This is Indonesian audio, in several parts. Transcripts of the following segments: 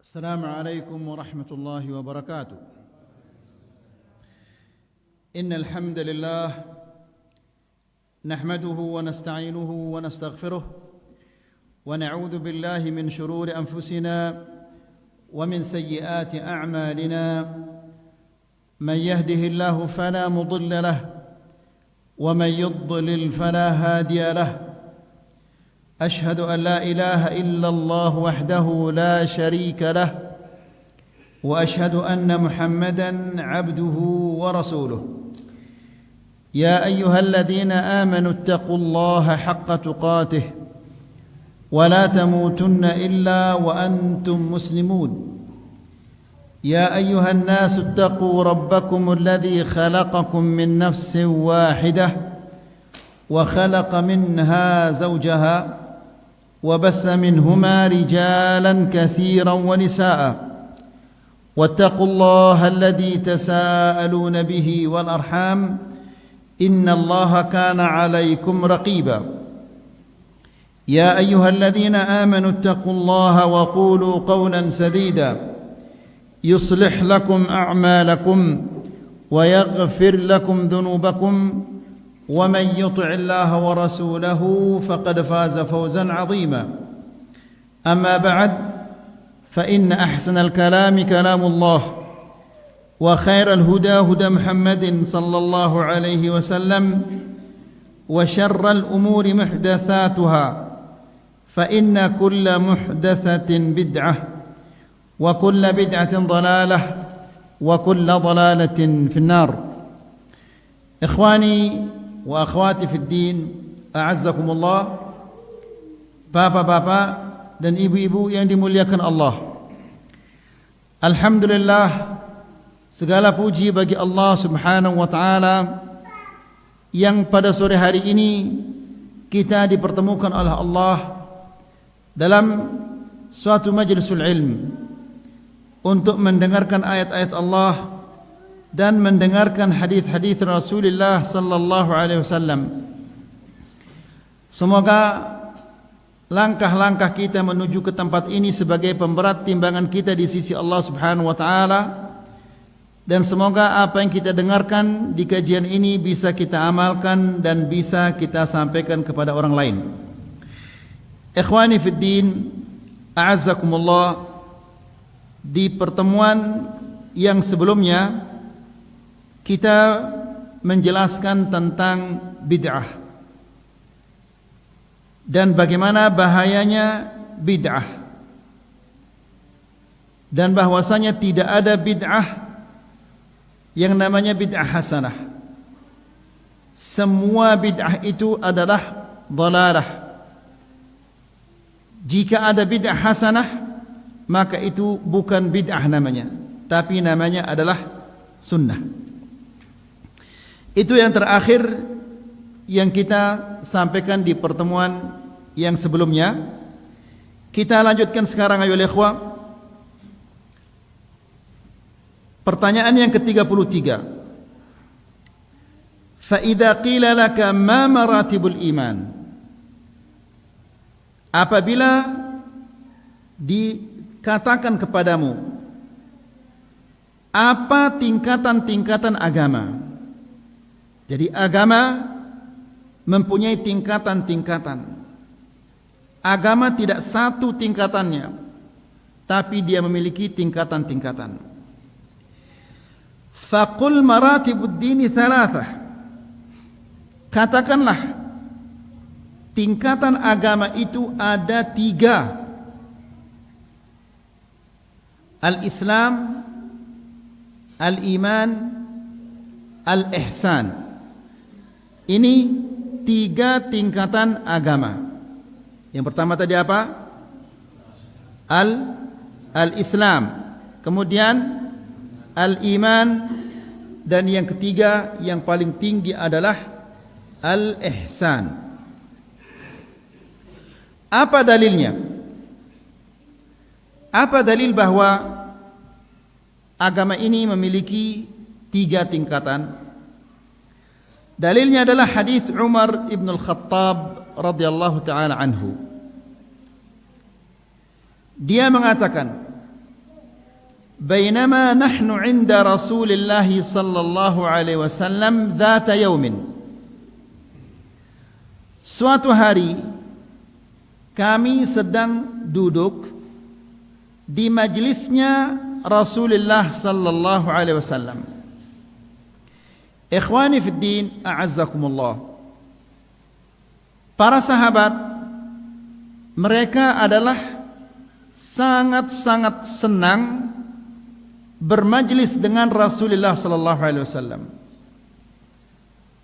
السلام عليكم ورحمة الله وبركاته. إن الحمد لله نحمده ونستعينه ونستغفره ونعوذ بالله من شرور أنفسنا ومن سيئات أعمالنا. من يهده الله فلا مضل له ومن يضلل فلا هادي له. أشهد أن لا إله إلا الله وحده لا شريك له وأشهد أن محمدًا عبده ورسوله. يا أيها الذين آمنوا اتقوا الله حق تقاته ولا تموتن إلا وأنتم مسلمون. يا أيها الناس اتقوا ربكم الذي خلقكم من نفس واحدة وخلق منها زوجها وبث منهما رجالا كثيرا ونساء واتقوا الله الذي تساءلون به والأرحام إن الله كان عليكم رقيبا. يا أيها الذين آمنوا اتقوا الله وقولوا قولا سديدا يصلح لكم أعمالكم ويغفر لكم ذنوبكم ومن يطع الله ورسوله فقد فاز فوزا عظيما. أما بعد فإن أحسن الكلام كلام الله وخير الهدى هدى محمد صلى الله عليه وسلم وشر الأمور محدثاتها فإن كل محدثة بدعة وكل بدعة ضلالة وكل ضلالة في النار. إخواني wa akhwati fid din, a'azzakumullah, bapak-bapak dan ibu-ibu yang dimuliakan Allah. Alhamdulillah, segala puji bagi Allah Subhanahu wa taala yang pada sore hari ini kita dipertemukan oleh Allah dalam suatu majlisul ilm untuk mendengarkan ayat-ayat Allah dan mendengarkan hadis-hadis Rasulullah sallallahu alaihi wasallam. Semoga langkah-langkah kita menuju ke tempat ini sebagai pemberat timbangan kita di sisi Allah Subhanahu wa taala, dan semoga apa yang kita dengarkan di kajian ini bisa kita amalkan dan bisa kita sampaikan kepada orang lain. Ikhwani fid din, a'azzakumullah, di pertemuan yang sebelumnya kita menjelaskan tentang bid'ah dan bagaimana bahayanya bid'ah, dan bahwasanya tidak ada bid'ah yang namanya bid'ah hasanah. Semua bid'ah itu adalah dhalalah. Jika ada bid'ah hasanah, maka itu bukan bid'ah namanya, tapi namanya adalah sunnah. Itu yang terakhir yang kita sampaikan di pertemuan yang sebelumnya. Kita lanjutkan sekarang, ayo ikhwah. Pertanyaan yang ke-33. Fa idza qila laka ma maratibul iman? Apabila dikatakan kepadamu apa tingkatan-tingkatan agama? Jadi agama mempunyai tingkatan-tingkatan. Agama tidak satu tingkatannya, tapi dia memiliki tingkatan-tingkatan. Faqul maratibud dini thalathah. Katakanlah tingkatan agama itu ada 3. Al-Islam, Al-Iman, Al-Ihsan. Ini 3 tingkatan agama. Yang pertama tadi apa? Al-Islam. Kemudian Al-Iman. Dan yang ketiga yang paling tinggi adalah Al-Ihsan. Apa dalilnya? Apa dalil bahwa agama ini memiliki 3 tingkatan? Dalilnya adalah hadis Umar ibn al-Khattab radhiyallahu taala anhu. Dia mengatakan, bainama nahnu 'inda Rasulillah sallallahu alaihi wasallam dzata yaumin. Suatu hari kami sedang duduk di majlisnya Rasulullah sallallahu alaihi wasallam. Ikhwani fid din, a'azzakumullah. Para sahabat mereka adalah sangat-sangat senang bermajlis dengan Rasulullah sallallahu alaihi wasallam.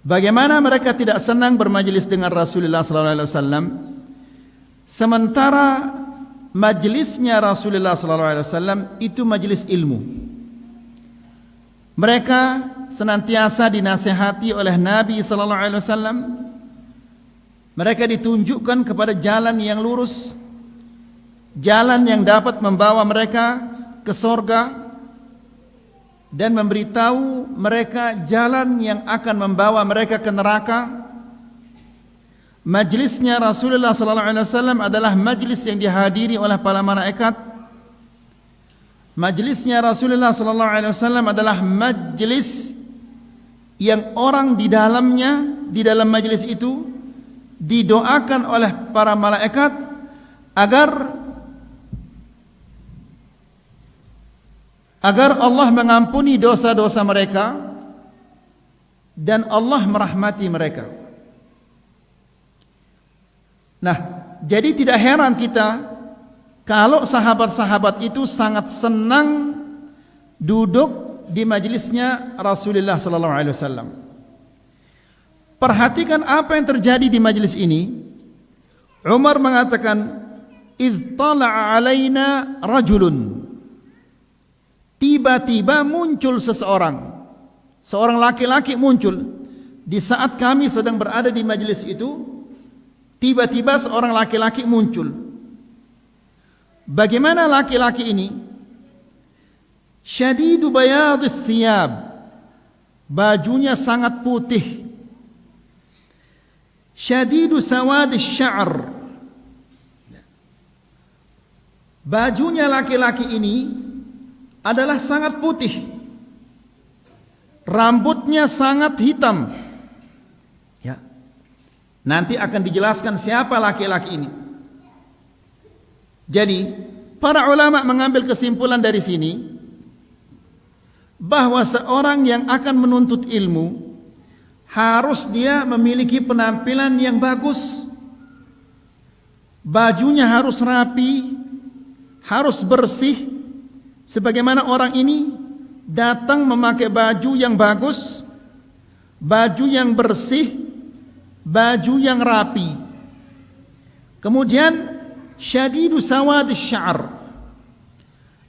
Bagaimana mereka tidak senang bermajlis dengan Rasulullah sallallahu alaihi wasallam sementara majlisnya Rasulullah sallallahu alaihi wasallam itu majlis ilmu. Mereka senantiasa dinasihati oleh Nabi sallallahu alaihi wasallam. Mereka ditunjukkan kepada jalan yang lurus, jalan yang dapat membawa mereka ke surga, dan memberitahu mereka jalan yang akan membawa mereka ke neraka. Majlisnya Rasulullah sallallahu alaihi wasallam adalah majlis yang dihadiri oleh para malaikat. Majlisnya Rasulullah sallallahu alaihi wasallam adalah majlis yang orang di dalamnya, di dalam majlis itu didoakan oleh para malaikat agar Allah mengampuni dosa-dosa mereka dan Allah merahmati mereka. Nah, jadi tidak heran kita kalau sahabat-sahabat itu sangat senang duduk di majlisnya Rasulullah sallallahu alaihi wasallam. Perhatikan apa yang terjadi di majlis ini. Umar mengatakan, "Idh tala'a alaina rajulun." Tiba-tiba muncul seorang laki-laki muncul di saat kami sedang berada di majlis itu. Tiba-tiba seorang laki-laki muncul. Bagaimana laki-laki ini? Syadidu bayadith thiyab, bajunya sangat putih. Syadidu sawadis sya'r, bajunya laki-laki ini adalah sangat putih. Rambutnya sangat hitam. Ya. Nanti akan dijelaskan siapa laki-laki ini. Jadi, para ulama mengambil kesimpulan dari sini bahwa seorang yang akan menuntut ilmu harus dia memiliki penampilan yang bagus. Bajunya harus rapi, harus bersih. Sebagaimana orang ini datang memakai baju yang bagus, baju yang bersih, baju yang rapi. Kemudian syadidu sawadis sya'r,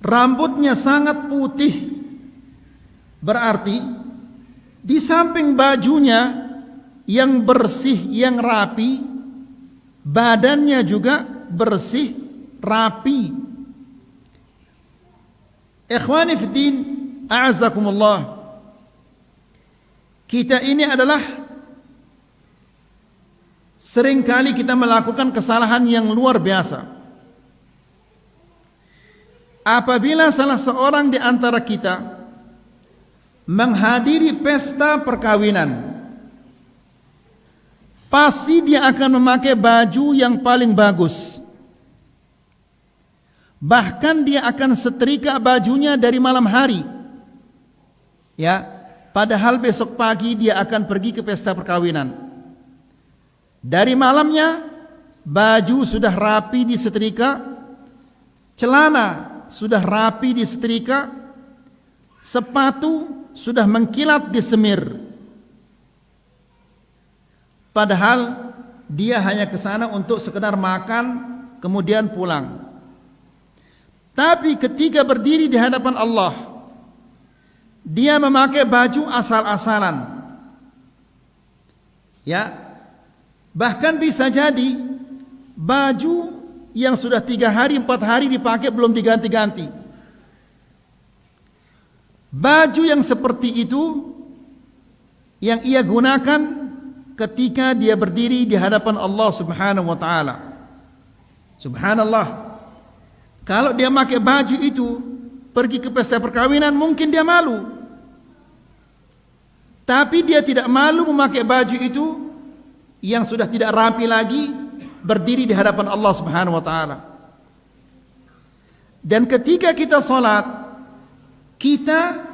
rambutnya sangat putih. Berarti di samping bajunya yang bersih, yang rapi, badannya juga bersih, rapi. Ikhwani fiddin, a'azzakumullah. Kita ini adalah seringkali kita melakukan kesalahan yang luar biasa. Apabila salah seorang di antara kita menghadiri pesta perkawinan, pasti dia akan memakai baju yang paling bagus. Bahkan dia akan setrika bajunya dari malam hari. Ya, padahal besok pagi dia akan pergi ke pesta perkawinan. Dari malamnya baju sudah rapi disetrika, celana sudah rapi disetrika, sepatu sudah mengkilat di semir. Padahal dia hanya ke sana untuk sekedar makan kemudian pulang. Tapi ketika berdiri di hadapan Allah, dia memakai baju asal-asalan. Ya, bahkan bisa jadi baju yang sudah 3 hari 4 hari dipakai belum diganti-ganti. Baju yang seperti itu yang ia gunakan ketika dia berdiri di hadapan Allah Subhanahu wa taala. Subhanallah. Kalau dia pakai baju itu pergi ke pesta perkawinan mungkin dia malu. Tapi dia tidak malu memakai baju itu yang sudah tidak rapi lagi, berdiri di hadapan Allah Subhanahu wa taala. Dan ketika kita salat, kita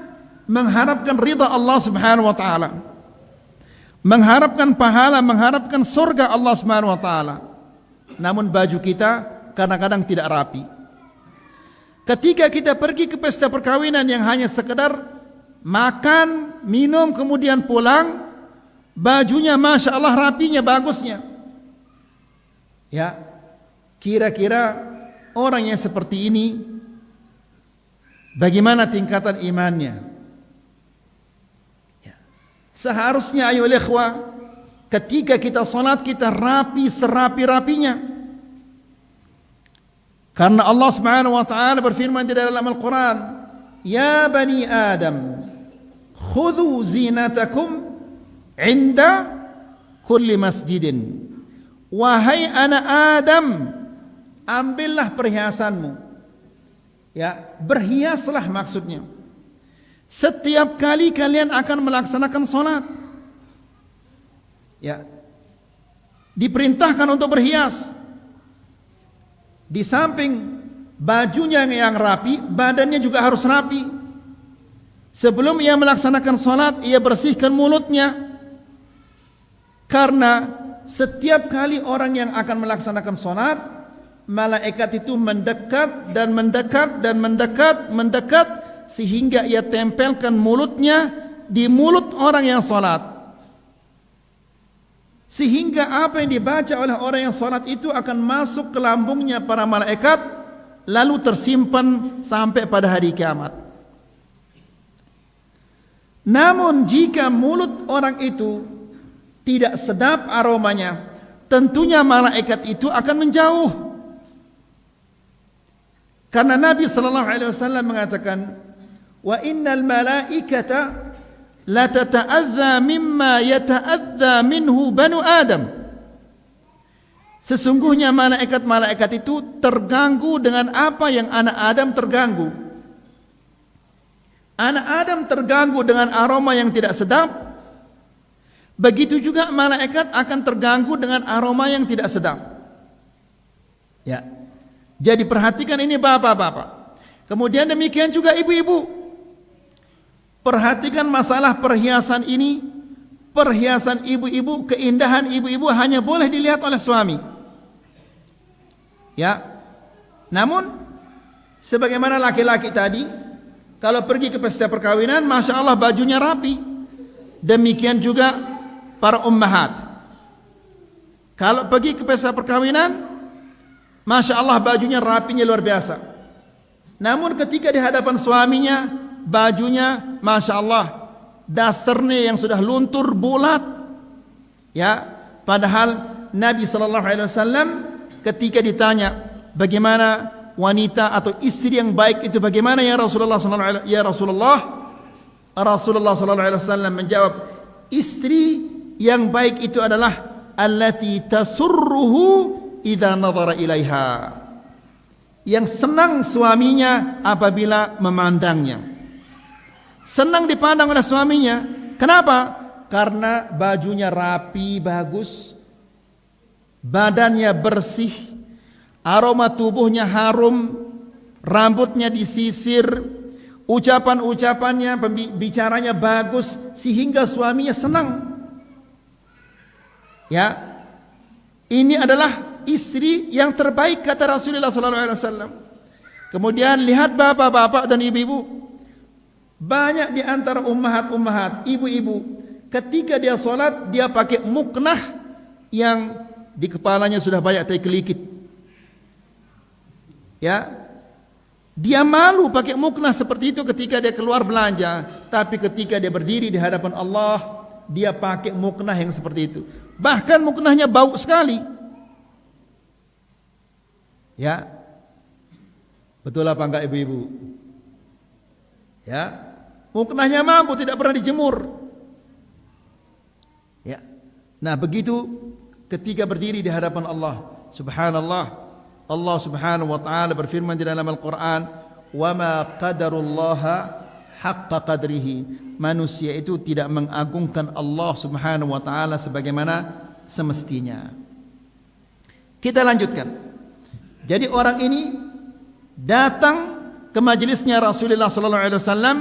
mengharapkan ridha Allah Subhanahu wa taala, mengharapkan pahala, mengharapkan surga Allah Subhanahu wa taala. Namun baju kita kadang-kadang tidak rapi. Ketika kita pergi ke pesta perkawinan yang hanya sekedar makan, minum, kemudian pulang, bajunya Masya Allah rapinya, bagusnya. Ya, kira-kira orang yang seperti ini bagaimana tingkatan imannya? Ya. Seharusnya ayo ikhwah, ketika kita salat kita rapi serapi-rapinya. Karena Allah Subhanahu wa taala berfirman di dalam Al-Qur'an, "Ya bani Adam, khudhu zinatakum 'inda kulli masjidin." Wahai anak Adam, ambillah perhiasanmu. Ya, berhiaslah maksudnya. Setiap kali kalian akan melaksanakan salat. Ya. Diperintahkan untuk berhias. Di samping bajunya yang rapi, badannya juga harus rapi. Sebelum ia melaksanakan salat, ia bersihkan mulutnya. Karena setiap kali orang yang akan melaksanakan salat, malaikat itu mendekat dan mendekat dan mendekat sehingga ia tempelkan mulutnya di mulut orang yang salat. Sehingga apa yang dibaca oleh orang yang salat itu akan masuk ke lambungnya para malaikat, lalu tersimpan sampai pada hari kiamat. Namun jika mulut orang itu tidak sedap aromanya, tentunya malaikat itu akan menjauh. Karena Nabi sallallahu alaihi wasallam mengatakan, "Wa innal malaikata la tata'adza mimma yata'adza minhu banu Adam." Sesungguhnya malaikat-malaikat itu terganggu dengan apa yang anak Adam terganggu. Anak Adam terganggu dengan aroma yang tidak sedap. Begitu juga malaikat akan terganggu dengan aroma yang tidak sedap. Ya. Jadi perhatikan ini bapak-bapak. Kemudian demikian juga ibu-ibu. Perhatikan masalah perhiasan ini. Perhiasan ibu-ibu, keindahan ibu-ibu hanya boleh dilihat oleh suami. Ya. Namun sebagaimana laki-laki tadi, kalau pergi ke pesta perkawinan, Masya Allah bajunya rapi. Demikian juga para ummahat. Kalau pergi ke pesta perkawinan, Masya Allah bajunya rapinya luar biasa. Namun ketika di hadapan suaminya, bajunya Masya Allah dasternya yang sudah luntur bulat. Ya, padahal Nabi SAW ketika ditanya bagaimana wanita atau istri yang baik itu bagaimana ya Rasulullah SAW, ya Rasulullah SAW menjawab, istri yang baik itu adalah allati tasurruhu idza nadhara ilaiha, yang senang suaminya apabila memandangnya, senang dipandang oleh suaminya. Kenapa? Karena bajunya rapi, bagus, badannya bersih, aroma tubuhnya harum, rambutnya disisir, ucapan-ucapannya, bicaranya bagus, sehingga suaminya senang. Ya, ini adalah istri yang terbaik kata Rasulullah SAW. Kemudian lihat bapak-bapak dan ibu-ibu, banyak di antara ummahat-ummahat, ibu-ibu, ketika dia sholat dia pakai muknah yang di kepalanya sudah banyak tai kelikit. Ya, dia malu pakai muknah seperti itu ketika dia keluar belanja, tapi ketika dia berdiri di hadapan Allah, dia pakai muknah yang seperti itu. Bahkan muknahnya bau sekali. Ya, betul apa enggak ibu-ibu? Ya, muknahnya mampu tidak pernah dijemur. Ya, nah begitu ketika berdiri di hadapan Allah, subhanallah, Allah subhanahu wa ta'ala berfirman di dalam Al-Quran, wa ma qadarullaha haqqa qadrihi. Manusia itu tidak mengagungkan Allah Subhanahu wa taala sebagaimana semestinya. Kita lanjutkan. Jadi orang ini datang ke majelisnya Rasulullah sallallahu alaihi wasallam,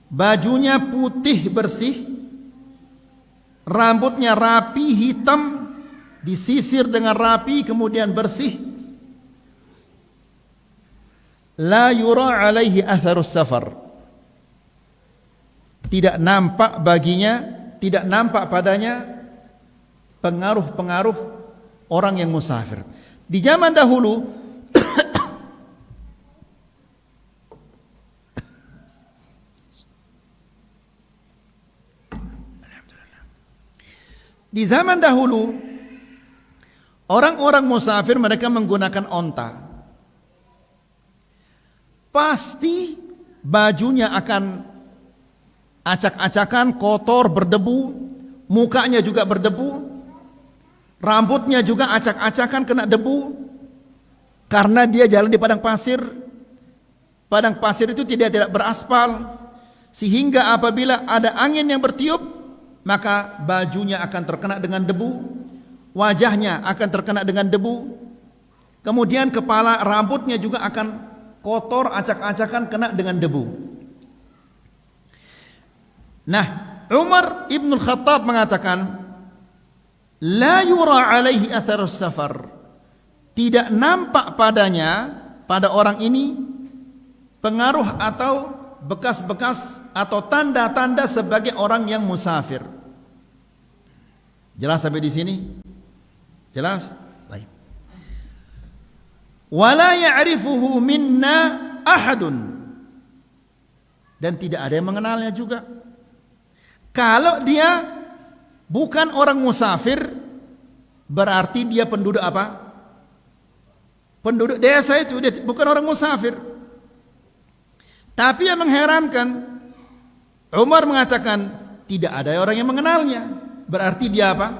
bajunya putih bersih, rambutnya rapi hitam, disisir dengan rapi kemudian bersih. La yura alaihi atharus safar. Tidak nampak baginya, tidak nampak padanya pengaruh-pengaruh orang yang musafir. Di zaman dahulu di zaman dahulu orang-orang musafir mereka menggunakan onta. Pasti bajunya akan acak-acakan, kotor, berdebu, mukanya juga berdebu, rambutnya juga acak-acakan kena debu, karena dia jalan di padang pasir. Padang pasir itu tidak beraspal, sehingga apabila ada angin yang bertiup, maka bajunya akan terkena dengan debu, wajahnya akan terkena dengan debu, kemudian kepala rambutnya juga akan kotor, acak-acakan, kena dengan debu. Nah, Umar ibn Khattab mengatakan, la yura alaihi atharus safar. Tidak nampak padanya, pada orang ini, pengaruh atau bekas-bekas atau tanda-tanda sebagai orang yang musafir. Jelas sampai di sini? Jelas? Baik. Wala ya'rifuhu minna ahadun. Dan tidak ada yang mengenalnya juga. Kalau dia bukan orang musafir, berarti dia penduduk apa? Penduduk desa itu, dia bukan orang musafir. Tapi yang mengherankan, Umar mengatakan tidak ada orang yang mengenalnya. Berarti dia apa?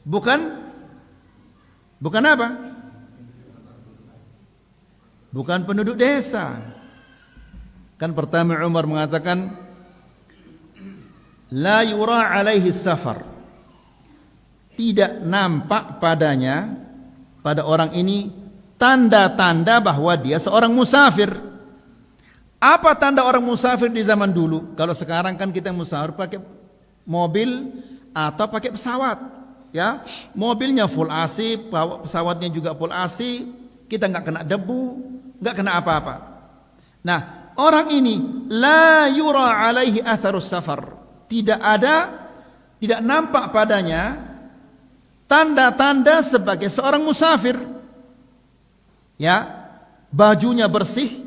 Bukan apa? Bukan penduduk desa. Kan pertama Umar mengatakan la yura alaihi safar. Tidak nampak padanya, pada orang ini, tanda-tanda bahwa dia seorang musafir. Apa tanda orang musafir di zaman dulu? Kalau sekarang kan kita musafir pakai mobil atau pakai pesawat, ya. Mobilnya full AC, pesawatnya juga full AC, kita nggak kena debu, nggak kena apa-apa. Nah, orang ini la yura alaihi atharus safar. Tidak nampak padanya tanda-tanda sebagai seorang musafir. Ya, bajunya bersih,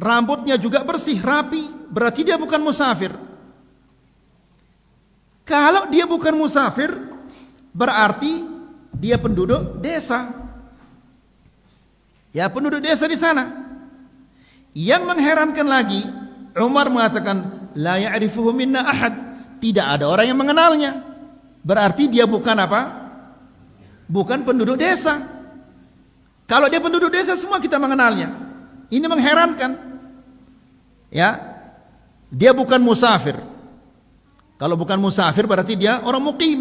rambutnya juga bersih, rapi, berarti dia bukan musafir. Kalau dia bukan musafir, berarti dia penduduk desa. Ya, penduduk desa di sana. Yang mengherankan lagi, Umar mengatakan la ya'rifuhu minna ahad. Tidak ada orang yang mengenalnya. Berarti dia bukan apa? Bukan penduduk desa. Kalau dia penduduk desa, semua kita mengenalnya. Ini mengherankan. Ya, dia bukan musafir. Kalau bukan musafir berarti dia orang mukim,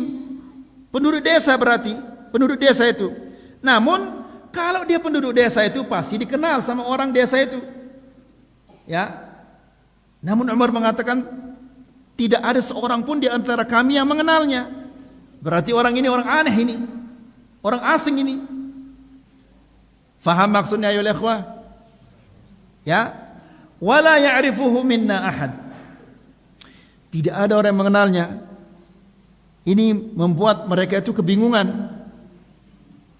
penduduk desa berarti, penduduk desa itu. Namun kalau dia penduduk desa itu pasti dikenal sama orang desa itu. Ya. Namun Umar mengatakan tidak ada seorang pun di antara kami yang mengenalnya. Berarti orang ini orang aneh ini, orang asing ini. Faham maksudnya ya ikhwah? Ya. Wala ya'rifuhu minna ahad. Tidak ada orang yang mengenalnya. Ini membuat mereka itu kebingungan.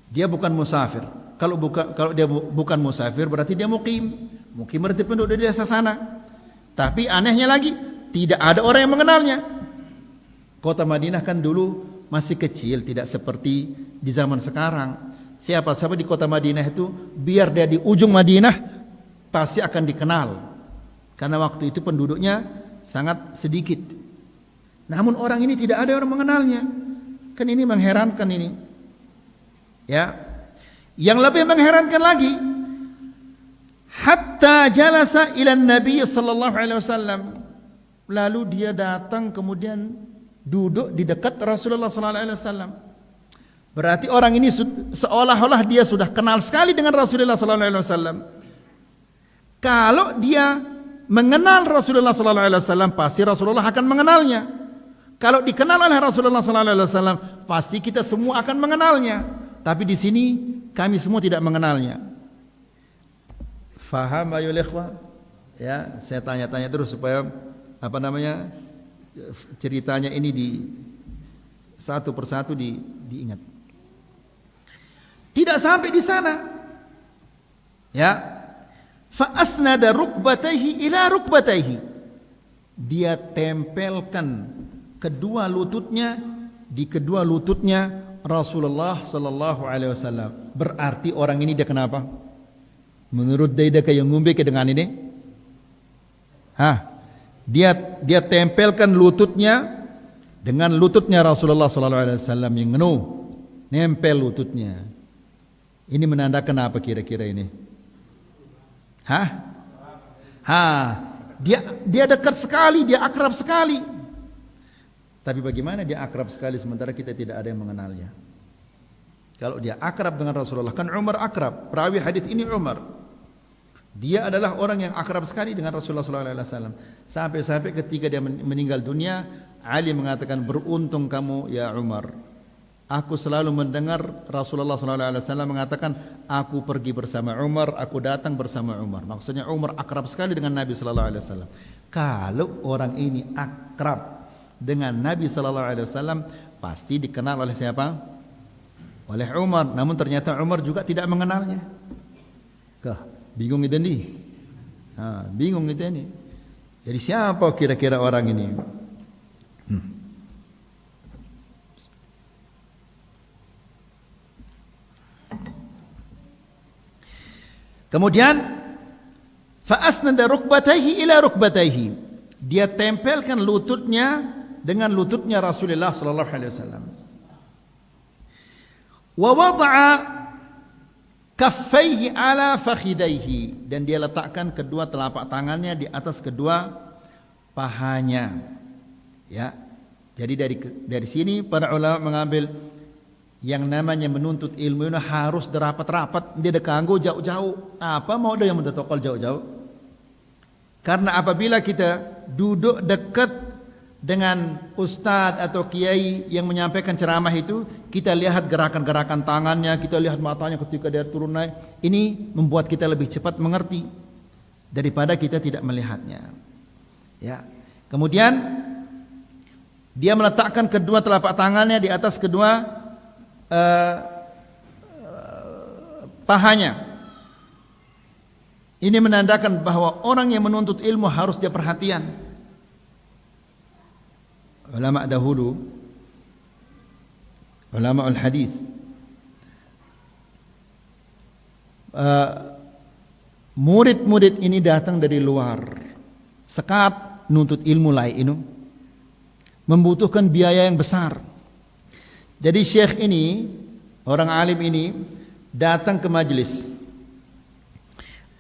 Dia bukan musafir. Kalau dia bukan musafir berarti dia mukim. Mukim berarti penduduk desa sana. Tapi anehnya lagi, tidak ada orang yang mengenalnya. Kota Madinah kan dulu masih kecil, tidak seperti di zaman sekarang. Siapa-siapa di kota Madinah itu, biar dia di ujung Madinah, pasti akan dikenal. Karena waktu itu penduduknya sangat sedikit. Namun orang ini tidak ada orang mengenalnya. Kan ini mengherankan ini. Ya. Yang lebih mengherankan lagi, hatta jalasa ila Nabi sallallahu alaihi wasallam. Lalu dia datang kemudian duduk di dekat Rasulullah sallallahu alaihi wasallam. Berarti orang ini seolah-olah dia sudah kenal sekali dengan Rasulullah sallallahu alaihi wasallam. Kalau dia mengenal Rasulullah sallallahu alaihi wasallam, pasti Rasulullah akan mengenalnya. Kalau dikenal oleh Rasulullah sallallahu alaihi wasallam, pasti kita semua akan mengenalnya. Tapi di sini kami semua tidak mengenalnya. Faham ayo ikhwah? Ya, saya tanya-tanya terus supaya ceritanya ini di satu persatu diingat. Tidak sampai di sana. Ya. Fa asnada rukbatayhi ila rukbatayhi. Dia tempelkan kedua lututnya di kedua lututnya Rasulullah sallallahu alaihi wasallam. Berarti orang ini dia kenapa? Menurut dia kayak ngumbe ke dengan ini? Dia tempelkan lututnya dengan lututnya Rasulullah sallallahu alaihi wasallam yang nempel lututnya. Ini menandakan apa kira-kira ini? Dia dekat sekali, dia akrab sekali. Tapi bagaimana dia akrab sekali sementara kita tidak ada yang mengenalnya? Kalau dia akrab dengan Rasulullah, kan Umar akrab. Perawi hadis ini Umar. Dia adalah orang yang akrab sekali dengan Rasulullah SAW. Sampai-sampai ketika dia meninggal dunia, Ali mengatakan, beruntung kamu ya Umar. Aku selalu mendengar Rasulullah SAW mengatakan, aku pergi bersama Umar, aku datang bersama Umar. Maksudnya Umar akrab sekali dengan Nabi SAW. Kalau orang ini akrab dengan Nabi SAW, pasti dikenal oleh siapa? Oleh Umar. Namun ternyata Umar juga tidak mengenalnya. Bingung itu nih. Bingung itu ini. Jadi siapa kira-kira orang ini? Kemudian fa asnada rukbatayhi ila rukbatayhi. Dia tempelkan lututnya dengan lututnya Rasulullah sallallahu alaihi wasallam. Wa wada'a kaffaihi ala fakhidaihi, dan dia letakkan kedua telapak tangannya di atas kedua pahanya. Ya. Jadi dari sini para ulama mengambil yang namanya menuntut ilmu itu harus derapat-rapat, dia dekanggo jauh-jauh. Apa mau dia yang mendetokol jauh-jauh? Karena apabila kita duduk dekat dengan ustadz atau kiai yang menyampaikan ceramah itu, kita lihat gerakan-gerakan tangannya, kita lihat matanya ketika dia turun naik. Ini membuat kita lebih cepat mengerti daripada kita tidak melihatnya. Ya. Kemudian dia meletakkan kedua telapak tangannya di atas kedua pahanya. Ini menandakan bahwa orang yang menuntut ilmu harus dia perhatian. Ulama dahulu, ulama al-hadis, murid-murid ini datang dari luar, sekat nuntut ilmu lain ini membutuhkan biaya yang besar. Jadi syekh ini, orang alim ini datang ke majelis.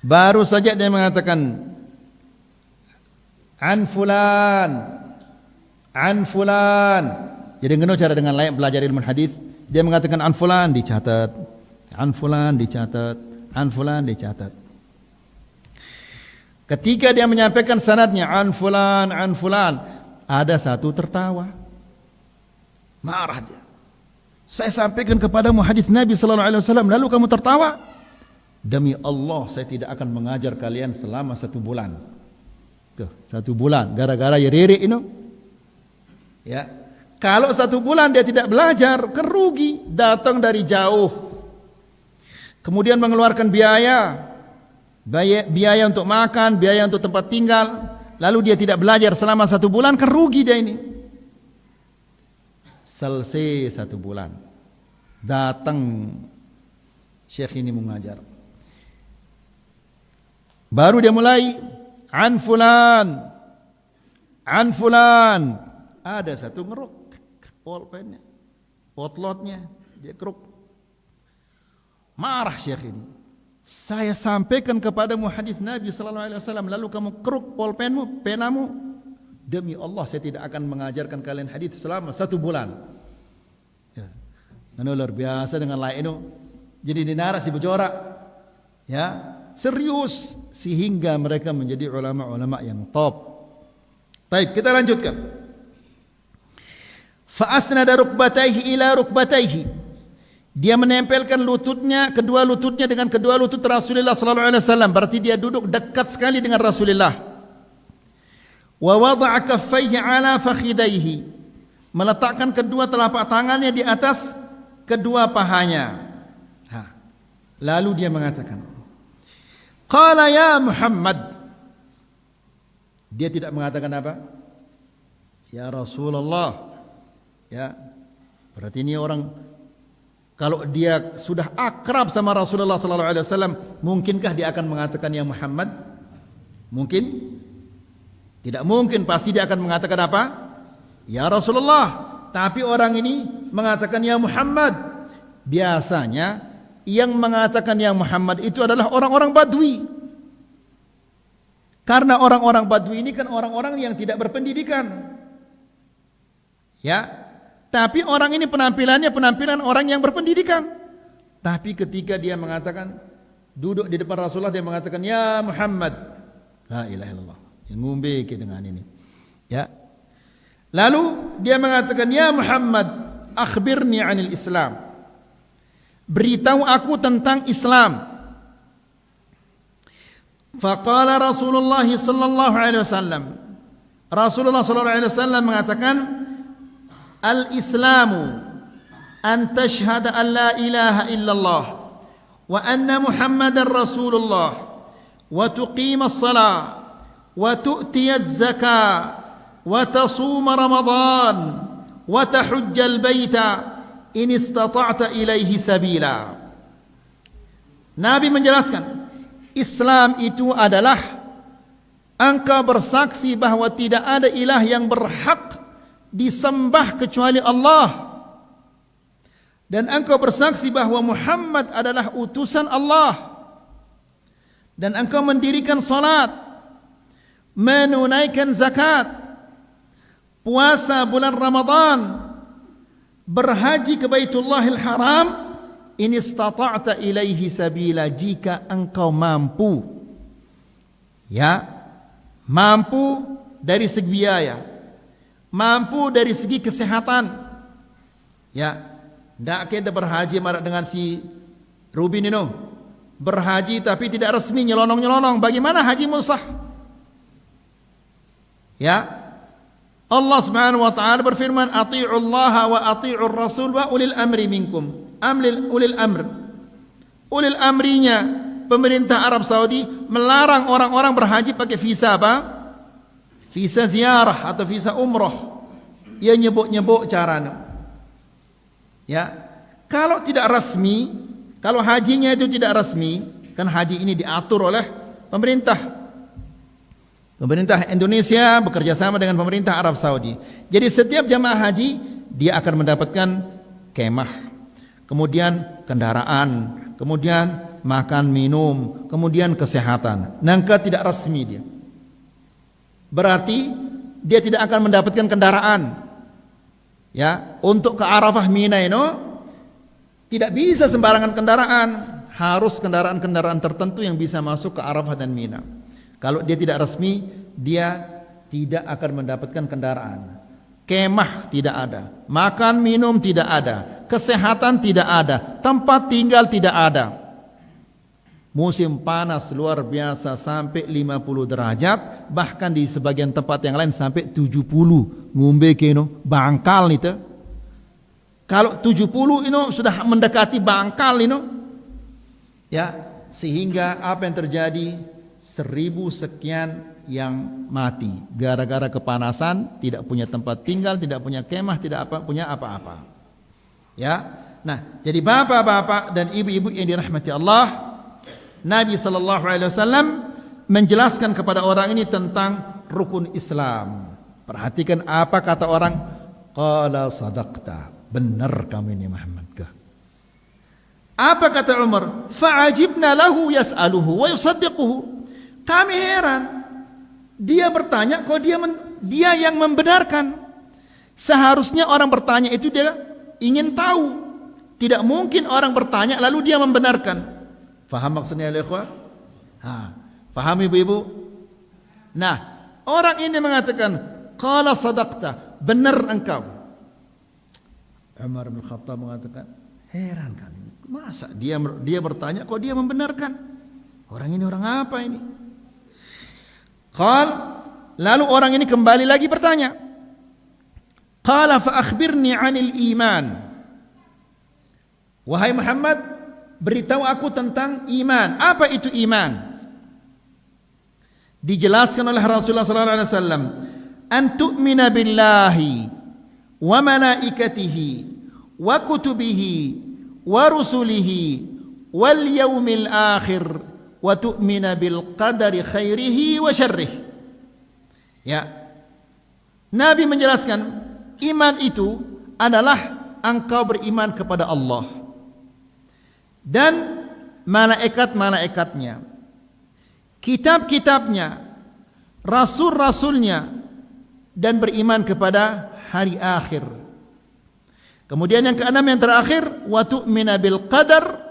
Baru saja dia mengatakan an fulan. Jadi ngeno cara dengan layak belajar ilmu hadis. Dia mengatakan an fulan dicatat, an fulan dicatat, an fulan dicatat. Ketika dia menyampaikan sanadnya an fulan, ada satu tertawa. Marah dia. Saya sampaikan kepadamu hadis Nabi sallallahu alaihi wasallam, lalu kamu tertawa? Demi Allah, saya tidak akan mengajar kalian selama 1 bulan. 1 bulan gara-gara ya rere ini. Ya. Kalau 1 bulan dia tidak belajar, kan rugi, datang dari jauh. Kemudian mengeluarkan biaya untuk makan, biaya untuk tempat tinggal, lalu dia tidak belajar selama 1 bulan, kan rugi dia ini. Selesai 1 bulan, datang syekh ini mengajar. Baru dia mulai an fulan. Ada satu ngeruk pulpennya, potlotnya dia keruk. Marah syekh ini. saya sampaikan kepadamu hadis Nabi sallallahu alaihi wasallam, lalu kamu keruk pulpenmu, penamu, demi Allah saya tidak akan mengajarkan kalian hadis selama 1 bulan. Ya. Luar biasa dengan lain itu. Jadi di narasi bercorak, ya, serius sehingga mereka menjadi ulama-ulama yang top. Baik, kita lanjutkan. Fa asnada rukbatayhi ila rukbatayhi. Dia menempelkan lututnya, kedua lututnya dengan kedua lutut Rasulullah sallallahu alaihi wasallam, berarti dia duduk dekat sekali dengan Rasulullah. Wa wada'a kaffayhi ala fakhidaihi, meletakkan kedua telapak tangannya di atas kedua pahanya. Lalu dia mengatakan, qala ya Muhammad. Dia tidak mengatakan apa? Ya Rasulullah. Ya. Berarti ini orang, kalau dia sudah akrab sama Rasulullah sallallahu alaihi wasallam, mungkinkah dia akan mengatakan ya Muhammad? Mungkin? Tidak mungkin, pasti dia akan mengatakan apa? Ya Rasulullah. Tapi orang ini mengatakan ya Muhammad. Biasanya yang mengatakan ya Muhammad itu adalah orang-orang Badui. Karena orang-orang Badui ini kan orang-orang yang tidak berpendidikan. Ya. Tapi orang ini penampilannya penampilan orang yang berpendidikan. Tapi ketika dia mengatakan, duduk di depan Rasulullah, dia mengatakan ya Muhammad, la ilaha illallah, yang ngombe ke dengan ini, ya. Lalu dia mengatakan ya Muhammad, akhbirni anil Islam, beritahu aku tentang Islam. Faqala Rasulullah sallallahu alaihi wasallam, Rasulullah sallallahu alaihi wasallam mengatakan, al-Islamu an tashhada an la ilaha illallah wa anna Muhammadar Rasulullah wa tuqima as-salah wa tu'tiya az-zakah wa tasuma Ramadan wa tahujja al-baita in istata'ta ilaihi sabila. Nabi menjelaskan, Islam itu adalah engkau bersaksi bahwa tidak ada ilah yang berhak disembah kecuali Allah, dan engkau bersaksi bahwa Muhammad adalah utusan Allah, dan engkau mendirikan salat, menunaikan zakat, puasa bulan Ramadan, berhaji ke Baitullahil Haram, in istata'ta ilaihi sabila, jika engkau mampu, ya, mampu dari segi biaya, mampu dari segi kesehatan, ya. Tidak kita berhaji marak dengan si Rubin ini, berhaji tapi tidak resmi, nyelonong-nyelonong. Bagaimana haji musah? Ya, Allah Subhanahu wa taala berfirman, ati'ullaha wa ati'ur rasul wa ulil amri minkum. Ulil amr, ulil amrinya pemerintah Arab Saudi melarang orang-orang berhaji pakai visa apa? Visa ziarah atau visa umroh. Ia nyebut-nyebut caranya. Ya, kalau tidak resmi, kalau hajinya itu tidak resmi, kan haji ini diatur oleh pemerintah. Pemerintah Indonesia bekerja sama dengan pemerintah Arab Saudi. Jadi setiap jamaah haji dia akan mendapatkan kemah, kemudian kendaraan, kemudian makan minum, kemudian kesehatan. Nangka tidak resmi dia. Berarti dia tidak akan mendapatkan kendaraan. Ya, untuk ke Arafah Mina ini tidak bisa sembarangan kendaraan, harus kendaraan-kendaraan tertentu yang bisa masuk ke Arafah dan Mina. Kalau dia tidak resmi, dia tidak akan mendapatkan kendaraan. Kemah tidak ada, makan minum tidak ada, kesehatan tidak ada, tempat tinggal tidak ada. Musim panas luar biasa sampai 50 derajat, bahkan di sebagian tempat yang lain sampai 70. Ngombe keno bangkal itu. Kalau 70 ini sudah mendekati bangkal ini. Ya, sehingga apa yang terjadi? 1000 sekian yang mati gara-gara kepanasan, tidak punya tempat tinggal, tidak punya kemah, tidak punya apa-apa. Ya. Nah, jadi bapak-bapak dan ibu-ibu yang dirahmati Allah, Nabi sallallahu alaihi wasallam menjelaskan kepada orang ini tentang rukun Islam. Perhatikan apa kata orang, qala sadaqta, benar kamu ini Muhammad. Apa kata Umar? Fa'ajibna lahu yas'aluhu wa yusaddiquhu. Kami heran. Dia bertanya kok dia yang membenarkan. Seharusnya orang bertanya itu dia ingin tahu. Tidak mungkin orang bertanya lalu dia membenarkan. Faham maksudnya ya ikhwah? Faham ibu-ibu? Nah, orang ini mengatakan, qala sadaqta, benar engkau. Umar bin Khattab mengatakan, heran kami. Masa dia bertanya kok dia membenarkan? Orang ini orang apa ini? Lalu orang ini kembali lagi bertanya. Qala fa akhbirni 'anil iman. Wahai Muhammad, beritahu aku tentang iman. Apa itu iman? Dijelaskan oleh Rasulullah sallallahu alaihi wasallam, an tu'mina billahi wa malaikatihi wa kutubihi wa rusulihi wal yaumil akhir wa tu'mina bil qadari khairihi wa syarrihi. Ya. Nabi menjelaskan, iman itu adalah engkau beriman kepada Allah dan malaikat-malaikatnya, kitab-kitabnya, rasul-rasulnya, dan beriman kepada hari akhir. Kemudian yang keenam, yang terakhir, wa tu'mina bil qadar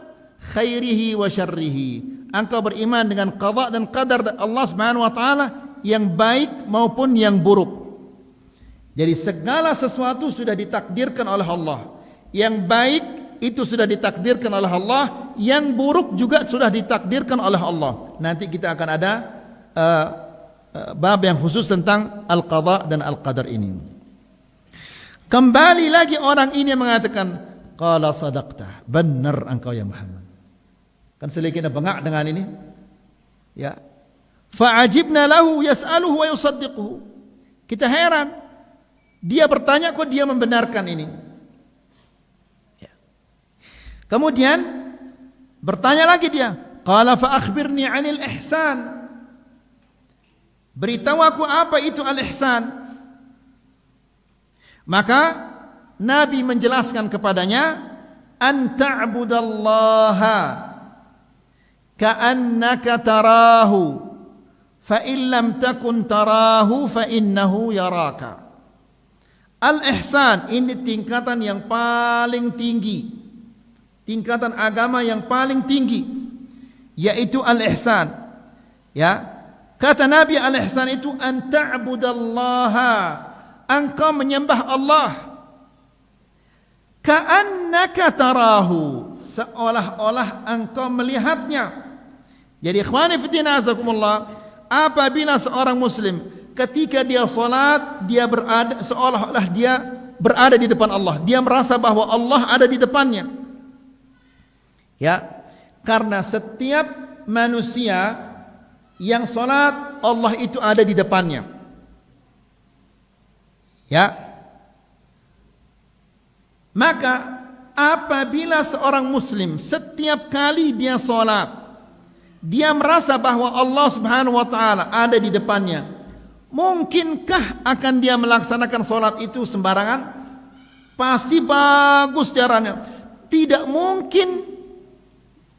khairihi wa syarrihi. Engkau beriman dengan qada dan qadar Allah Subhanahu wa taala, yang baik maupun yang buruk. Jadi segala sesuatu sudah ditakdirkan oleh Allah. Yang baik itu sudah ditakdirkan oleh Allah, yang buruk juga sudah ditakdirkan oleh Allah. Nanti kita akan ada bab yang khusus tentang al-qada dan al-qadar ini. Kembali lagi orang ini mengatakan, qala sadaqta, benar engkau ya Muhammad. Kan sedikit bengak dengan ini. Ya. Fa'ajibna lahu yas'aluhu wa yusaddiquhu. Kita heran. Dia bertanya kok dia membenarkan ini. Kemudian bertanya lagi dia, qala fa akhbirni 'anil ihsan. Beritahu aku apa itu al-ihsan. Maka Nabi menjelaskan kepadanya, an ta'budallaha ka'annaka tarahu fa in lam takun tarahu fa innahu yaraka. Al-ihsan ini tingkatan yang paling tinggi. Tingkatan agama yang paling tinggi, yaitu al-ihsan. Ya, kata Nabi, al-ihsan itu an ta'budallaha, engkau menyembah Allah, ka'annaka tarahu, seolah-olah engkau melihatnya. Jadi ikhwani fillah azakumullah, apabila seorang muslim ketika dia salat, dia berada seolah-olah dia berada di depan Allah, dia merasa bahwa Allah ada di depannya. Ya, karena setiap manusia yang salat, Allah itu ada di depannya. Ya. Maka apabila seorang muslim setiap kali dia salat, dia merasa bahwa Allah Subhanahu wa taala ada di depannya, mungkinkah akan dia melaksanakan salat itu sembarangan? Pasti bagus caranya. Tidak mungkin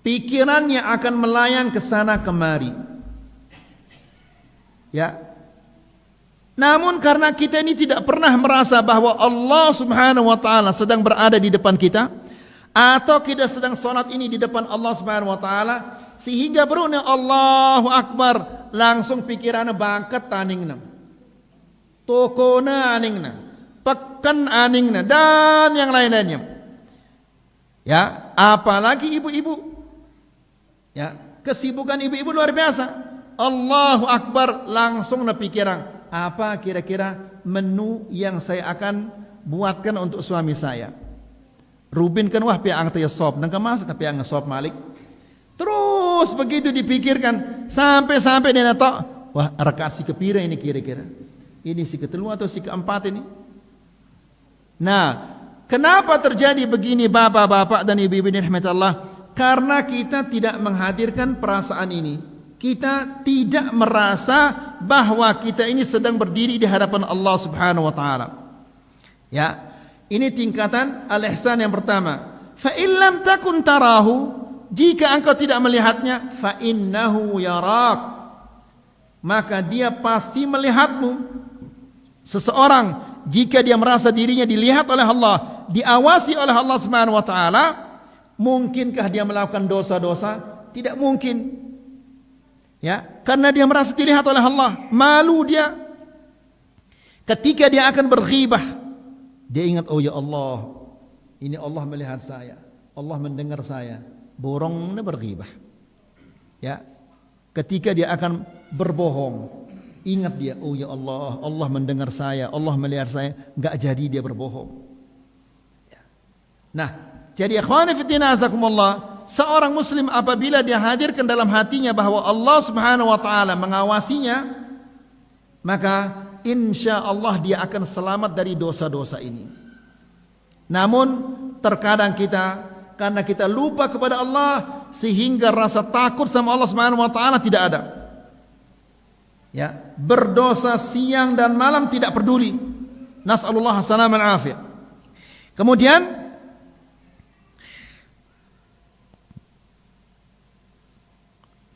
pikirannya akan melayang ke sana kemari. Ya. Namun karena kita ini tidak pernah merasa bahwa Allah Subhanahu wa taala sedang berada di depan kita, atau kita sedang salat ini di depan Allah Subhanahu wa taala, sehingga berunya Allahu Akbar, langsung pikirannya bangkat taningna. Tokona aningna, pekan aningna, dan yang lain-lainnya. Ya, apalagi ibu-ibu. Ya, kesibukan ibu-ibu luar biasa. Allahu Akbar, langsung na pikiran, apa kira-kira menu yang saya akan buatkan untuk suami saya. Rubin kan wah piang taya sop, nang kamasa tapi ang sop malik. Terus begitu dipikirkan sampai dia nato, wah rakaat si kepira ini kira-kira. Ini si ketelu atau si keempat ini. Nah, kenapa terjadi begini bapak-bapak dan ibu-ibu rahmat Allah? Karena kita tidak menghadirkan perasaan ini. Kita tidak merasa bahwa kita ini sedang berdiri di hadapan Allah Subhanahu wa taala. Ya. Ini tingkatan al-ihsan yang pertama. Fa illam takun tarahu, jika engkau tidak melihatnya, fa innahu yarak, maka dia pasti melihatmu. Seseorang jika dia merasa dirinya dilihat oleh Allah, diawasi oleh Allah Subhanahu wa taala, mungkinkah dia melakukan dosa-dosa? Tidak mungkin. Ya, karena dia merasa dilihat oleh Allah, malu dia. Ketika dia akan berghibah, dia ingat, oh ya Allah, ini Allah melihat saya, Allah mendengar saya. Borongnya berghibah. Ya. Ketika dia akan berbohong, ingat dia, oh ya Allah, Allah mendengar saya, Allah melihat saya, enggak jadi dia berbohong. Ya. Nah, jadi ikhwani fillah azakumullah, seorang muslim apabila dia hadirkan dalam hatinya bahwa Allah Subhanahu wa taala mengawasinya, maka insya Allah dia akan selamat dari dosa-dosa ini. Namun terkadang kita, karena kita lupa kepada Allah, sehingga rasa takut sama Allah Subhanahu wa taala tidak ada. Ya, berdosa siang dan malam tidak peduli. Nas'alullah as-salamah al-afiyah. Kemudian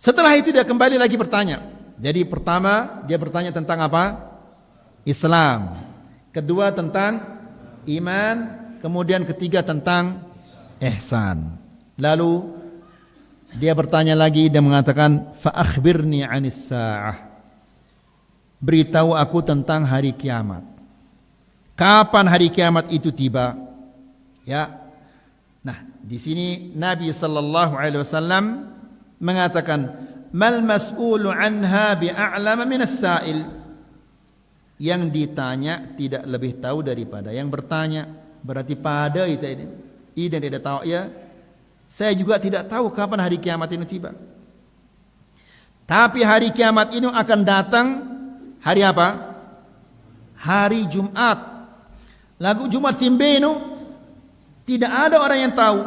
setelah itu dia kembali lagi bertanya. Jadi pertama dia bertanya tentang apa? Islam. Kedua tentang iman. Kemudian ketiga tentang ihsan. Lalu dia bertanya lagi dan mengatakan, fa akhbirni 'anis sa'ah. Beritahu aku tentang hari kiamat. Kapan hari kiamat itu tiba? Ya. Nah, di sini Nabi sallallahu alaihi wasallam mengatakan, mal mas'ulu anha bi'a'lama minas sa'il. Yang ditanya tidak lebih tahu daripada yang bertanya. Berarti pada itu ini. Ini tidak tahu ya. Saya juga tidak tahu kapan hari kiamat ini tiba. Tapi hari kiamat ini akan datang hari apa? Hari Jumat. Lagu Jumat Simbeno tidak ada orang yang tahu.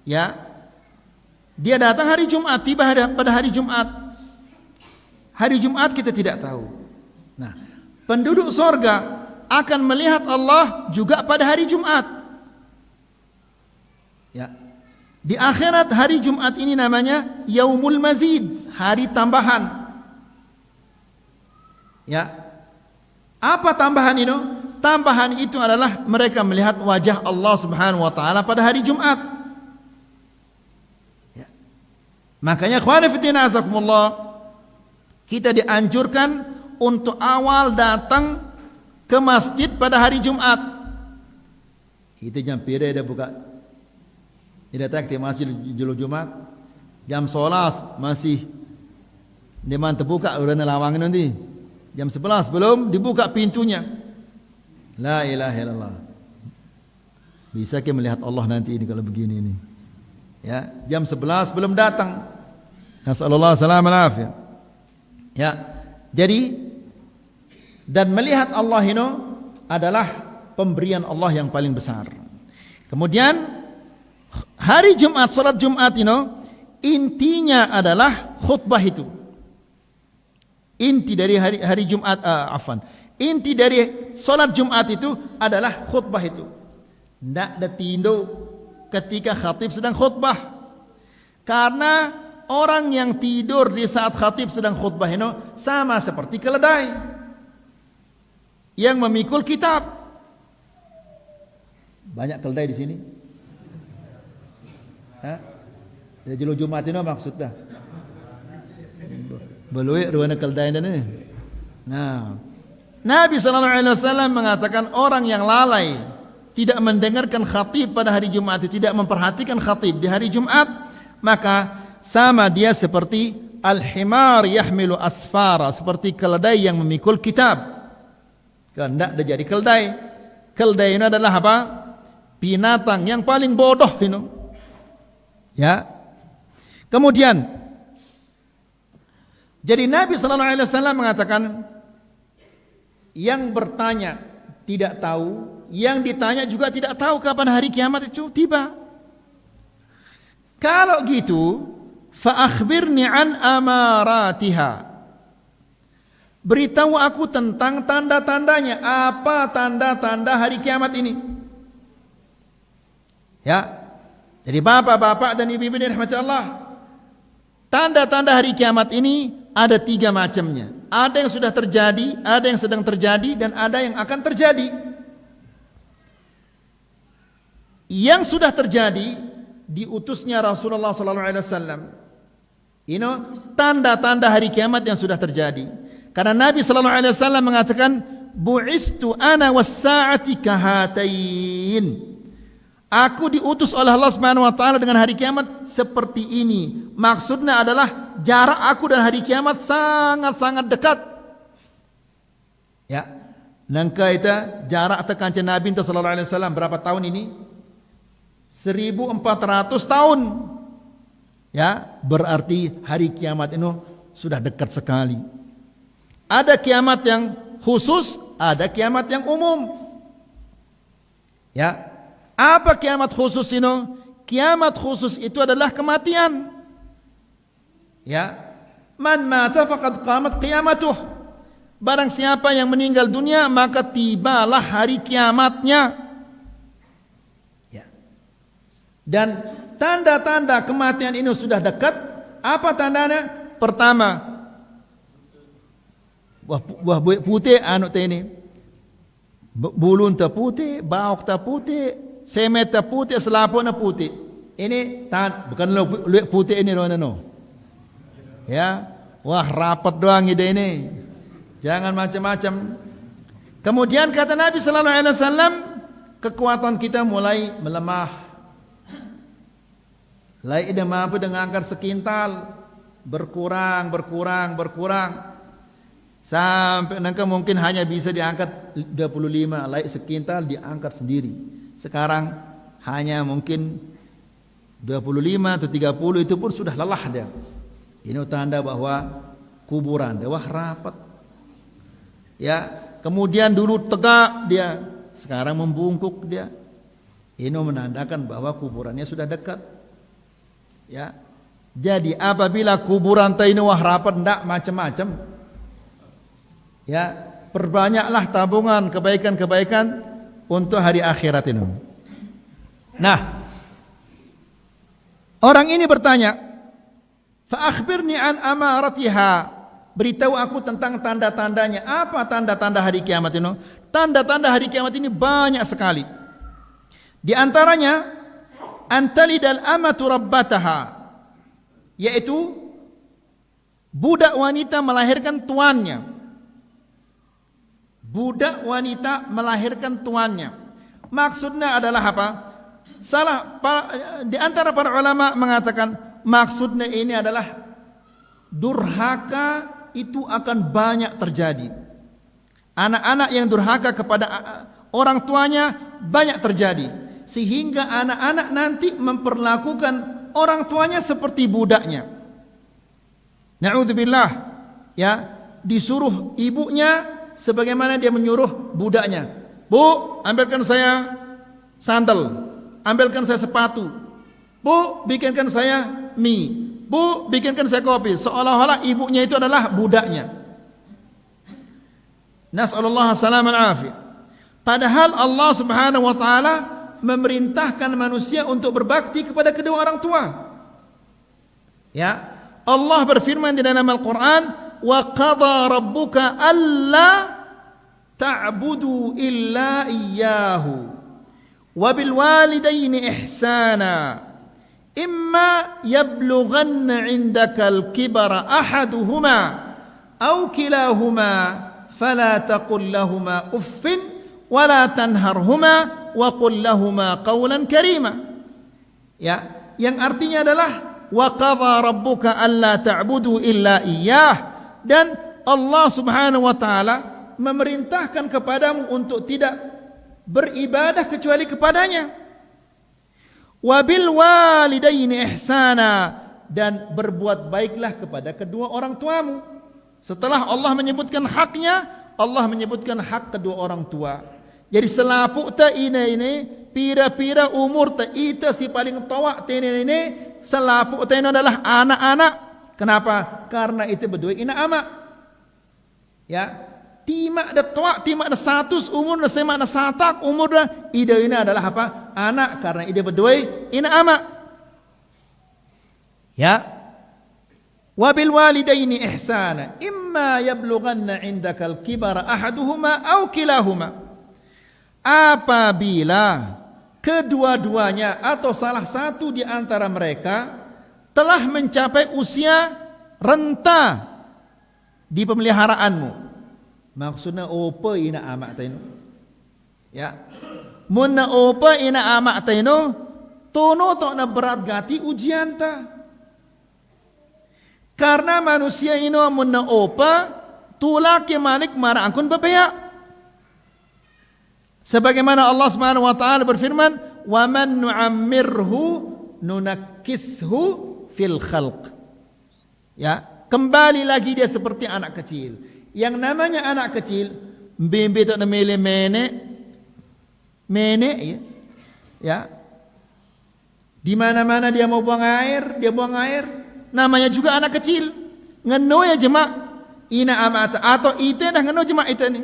Ya. Dia datang hari Jumat, tiba pada hari Jumat. Hari Jumat kita tidak tahu. Nah, penduduk sorga akan melihat Allah juga pada hari Jumat. Ya. Di akhirat hari Jumat ini namanya Yaumul Mazid, hari tambahan. Ya. Apa tambahan itu? Tambahan itu adalah mereka melihat wajah Allah Subhanahu wa taala pada hari Jumat. Ya. Makanya ikhwani fillah azakumullah, kita dianjurkan untuk awal datang ke masjid pada hari Jumat. Kita jam pira dah buka. Dia datang ke masjid julu Jumat. Jam 11 masih dia man terbuka udah lawang nanti. Jam 11 belum dibuka pintunya. La ilaha illallah. Bisa ke melihat Allah nanti ini kalau begini ini. Ya, jam 11 belum datang. Nasallallahu salam alafiyah. Ya. Jadi dan melihat Allah ini adalah pemberian Allah yang paling besar. Kemudian hari Jumat, salat Jumat ini intinya adalah khutbah itu. Inti dari hari Jumat, inti dari salat Jumat itu adalah khutbah itu. Tidak ada tindo ketika khatib sedang khutbah. Karena orang yang tidur di saat khatib sedang khutbah ini sama seperti keledai yang memikul kitab. Banyak keledai di sini. Hah? Jadi Jumat ini maksudnya. Beluik ruana keledai ini. Nah, Nabi sallallahu alaihi wasallam mengatakan orang yang lalai tidak mendengarkan khatib pada hari Jumat itu, tidak memperhatikan khatib di hari Jumat, maka sama dia seperti al-himar yahmilu asfara, seperti keledai yang memikul kitab. Kan tidak ada jadi keledai. Keledai ini adalah apa? Binatang yang paling bodoh ini. Ya. Kemudian jadi Nabi sallallahu alaihi wasallam mengatakan yang bertanya tidak tahu, yang ditanya juga tidak tahu kapan hari kiamat itu tiba. Kalau gitu, fa akhbirni an amaratiha. Beritahu aku tentang tanda-tandanya. Apa tanda-tanda hari kiamat ini? Ya. Jadi bapak-bapak dan ibu-ibu dirahmati Allah, tanda-tanda hari kiamat ini ada 3 macamnya. Ada yang sudah terjadi, ada yang sedang terjadi, dan ada yang akan terjadi. Yang sudah terjadi, diutusnya Rasulullah SAW. Tanda-tanda hari kiamat yang sudah terjadi. Karena Nabi SAW mengatakan, bu'istu ana was-sa'ati kahatain. Aku diutus oleh Allah Subhanahu wa taala dengan hari kiamat seperti ini. Maksudnya adalah jarak aku dan hari kiamat sangat-sangat dekat. Ya. Nangka itu jarak tekan Nabi sallallahu alaihi wasallam berapa tahun ini? 1400 tahun. Ya, berarti hari kiamat itu sudah dekat sekali. Ada kiamat yang khusus, ada kiamat yang umum. Ya. Apa kiamat khusus ini? Kiamat khusus itu adalah kematian. Ya. Man mata faqad qamat qiyamatuh. Barang siapa yang meninggal dunia, maka tibalah hari kiamatnya. Ya. Dan tanda-tanda kematian ini sudah dekat. Apa tandanya? Pertama, buah putih anu ini. Bulun ta putih, baok ta putih, semet ta putih, selaput na putih. Ini bukan putih ini no. Ya, wah rapat doang ide ini. Jangan macam-macam. Kemudian kata Nabi sallallahu alaihi wasallam, kekuatan kita mulai melemah. Lai tidak mampu dengan angkat sekintal, berkurang. Sampai nanti mungkin hanya bisa diangkat 25, lai sekintal diangkat sendiri. Sekarang hanya mungkin 25 atau 30, itu pun sudah lelah dia. Ini tanda bahwa kuburan dia wah rapat. Ya, kemudian dulu tegak dia, sekarang membungkuk dia. Ini menandakan bahwa kuburannya sudah dekat. Ya. Jadi apabila kuburan ini wah rapat ndak macam-macam. Ya, perbanyaklah tabungan kebaikan-kebaikan untuk hari akhirat ini. Nah, orang ini bertanya, fa akhbirni an amaratiha, beritahu aku tentang tanda-tandanya. Apa tanda-tanda hari kiamat ini? Tanda-tanda hari kiamat ini banyak sekali. Di antaranya antalidal amatu rabbataha, yaitu budak wanita melahirkan tuannya. Budak wanita melahirkan tuannya. Maksudnya adalah apa? Di antara para ulama mengatakan maksudnya ini adalah durhaka itu akan banyak terjadi. Anak-anak yang durhaka kepada orang tuanya banyak terjadi, sehingga anak-anak nanti memperlakukan orang tuanya seperti budaknya. Na'udzubillah, ya, disuruh ibunya sebagaimana dia menyuruh budaknya. Bu, ambilkan saya sandal, ambilkan saya sepatu. Bu, bikinkan saya mie. Bu, bikinkan saya kopi. Seolah-olah ibunya itu adalah budaknya. Nas'alullah salam al-afiyah. Padahal Allah Subhanahu wa taala memerintahkan manusia untuk berbakti kepada kedua orang tua. Ya, Allah berfirman di dalam Al-Qur'an, wa qada rabbuka alla ta'budu illa iyyahu wa bil walidayni ihsana imma yablughanna 'indaka al-kibara ahaduhuma aw kilahuma fala taqul lahumā uffin wa la tanharhumā wa qul lahumā qawlan karīmā. Ya, yang artinya adalah wa qadha rabbuka alla ta'budu illa iyyah, dan Allah Subhanahu wa taala memerintahkan kepadamu untuk tidak beribadah kecuali kepadanya. Wabil walidaini ihsana, dan berbuat baiklah kepada kedua orang tuamu. Setelah Allah menyebutkan haknya, Allah menyebutkan hak kedua orang tua. Jadi selapuk ta ini pira-pira umur ta ita si paling tua ta ini selapuk ta ini adalah anak-anak. Kenapa? Karena itu berdua ina ama. Ya, timak da tua, timak da 100 umur da semak da satak umur da ide ini adalah apa? Anak, karena ide berdua ina ama. Ya. Wa bil walidaini ihsana imma yablughanna 'indakal kibara ahaduhuma aw kilahuma. Apabila kedua-duanya atau salah satu di antara mereka telah mencapai usia renta di pemeliharaanmu. Maksudnya opa ina amak taino. Ya. Munna opa ina amak taino tono tok na berat gati ujian ta. Karena manusia ini munna opa tulak malik mara angkun bebeak. Sebagaimana Allah Subhanahu wa taala berfirman, "Wa man nu'ammirhu nunakkishu fil khalq." Ya, kembali lagi dia seperti anak kecil. Yang namanya anak kecil, bimbi tok namele mene ya. Ya. Di mana-mana dia mau buang air, dia buang air. Namanya juga anak kecil. Ngeno ya jema ina amata atau ite dah ngeno jema ite ni.